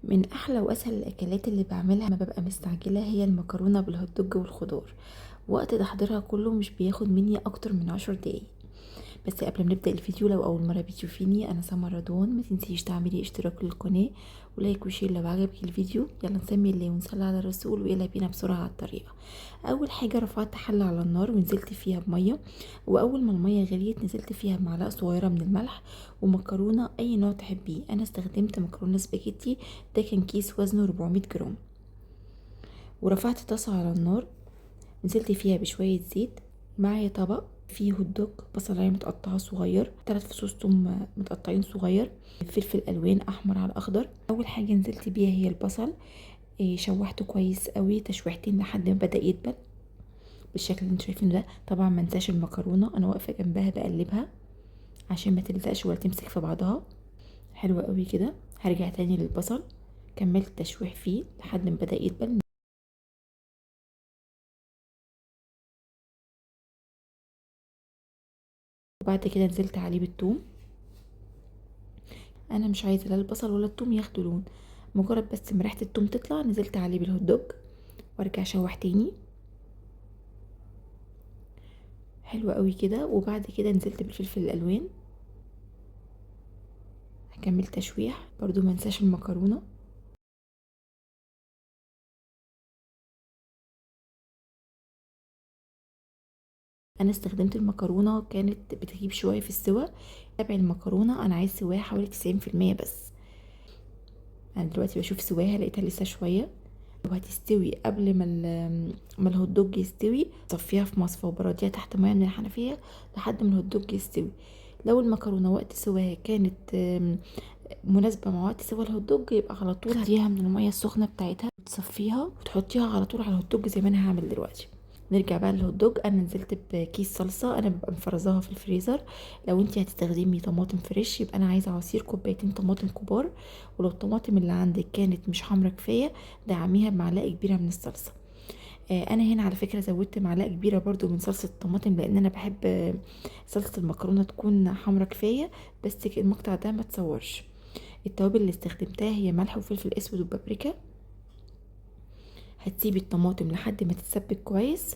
من احلى واسهل الاكلات اللي بعملها لما ببقى مستعجله هي المكرونه بالهوت دوج والخضار. وقت تحضيرها كله مش بياخد مني اكتر من 10 دقايق. بس قبل ما نبدا الفيديو، لو اول مره بتشوفيني انا سمر رضوان، ما تنسيش تعملي اشتراك للقناه ولايك وشير لو عجبك الفيديو. يلا نسمي الله ونصلي على الرسول ويلا بينا بسرعه على الطريقه. اول حاجه رفعت حله على النار ونزلت فيها بميه، واول ما الميه غليت نزلت فيها بمعلقه صغيره من الملح ومكرونه اي نوع تحبيه. انا استخدمت مكرونه سباجيتي، ده كان كيس وزنه 400 جرام. ورفعت طاسه على النار، نزلت فيها بشويه زيت. معايا طبق فيه هوت دوج، بصلايه متقطعه صغير، 3 فصوص توم متقطعين صغير، فلفل الوان احمر على اخضر. اول حاجه نزلت بيها هي البصل. شوحته كويس قوي تشويحتين لحد ما بدا يدبل بالشكل اللي انتوا شايفينه ده. طبعا ما انساش المكرونه، انا واقفه جنبها بقلبها عشان ما تلزقش ولا تمسك في بعضها. حلوه قوي كده. هرجع تاني للبصل، كملت تشويح فيه لحد ما بدا يدبل. وبعد كده نزلت عليه بالثوم. انا مش عايزه لا البصل ولا الثوم ياخدوا لون، مجرد بس ما ريحه الثوم تطلع نزلت عليه بالهوت دوج وارجع اشوح تاني. حلو قوي كده. وبعد كده نزلت بالفلفل الالوان، هكمل تشويح برضو ما انساش المكرونه. انا استخدمت المكرونه كانت بتغيب شويه في السوا. تابع المكرونه، انا عايز سواها حوالي 90% بس. انا دلوقتي بشوف سواها لقيتها لسه شويه. لو هتستوي قبل ما الهوت دوج يستوي صفيها في مصفى وبراديها تحت ميه من الحنفيه لحد ما الهوت دوج يستوي. لو المكرونه وقت سواها كانت مناسبه مع وقت سوا الهوت دوج، يبقى على طول هاتيها من الميه السخنه بتاعتها تصفيها وتحطيها على طول على الهوت دوج زي ما انا هعمل دلوقتي. نرجع بقى للهوت دوج. انا نزلت بكيس صلصه، انا ببقى مفرزاها في الفريزر. لو انتي هتستخدمي طماطم فريش يبقى انا عايزه عصير كوبايتين طماطم كبار. ولو الطماطم اللي عندك كانت مش حمرا كفايه دعميها بمعلقه كبيره من الصلصه. انا هنا على فكره زودت معلقه كبيره برضو من صلصه الطماطم لان انا بحب صلصه المكرونه تكون حمرا كفايه. بس المقطع ده ما تصورش. التوابل اللي استخدمتها هي ملح وفلفل اسود وبابريكا. هتسيبي الطماطم لحد ما تتسبك كويس.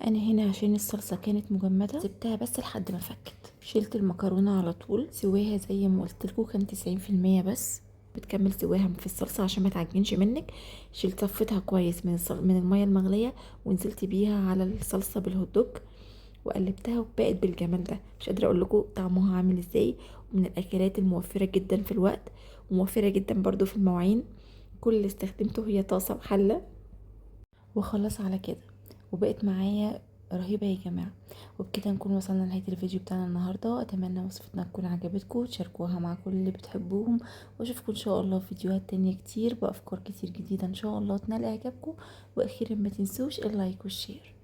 انا هنا عشان الصلصه كانت مجمده سبتها بس لحد ما فكت. شلت المكرونه على طول سواها زي ما قلت لكم كان 90% بس. بتكمل سواها في الصلصه عشان ما تعجنش منك. شلت صفتها كويس من الميه المغليه ونزلت بيها على الصلصه بالهوت دوج وقلبتها وبقت بالجمال ده. مش قادره اقول لكم طعمها عامل ازاي. ومن الاكلات الموفره جدا في الوقت وموفره جدا برضو في المواعين. كل اللي استخدمته هي طاسه وحله وخلاص على كده. وبقت معايا رهيبة يا جماعة. وبكده نكون وصلنا لنهاية الفيديو بتاعنا النهاردة. اتمنى وصفتنا تكون عجبتكم تشاركوها مع كل اللي بتحبوهم، واشوفكم ان شاء الله في فيديوهات تانية كتير بافكار كتير جديدة ان شاء الله تنال اعجابكم. واخيرا ما تنسوش اللايك والشير.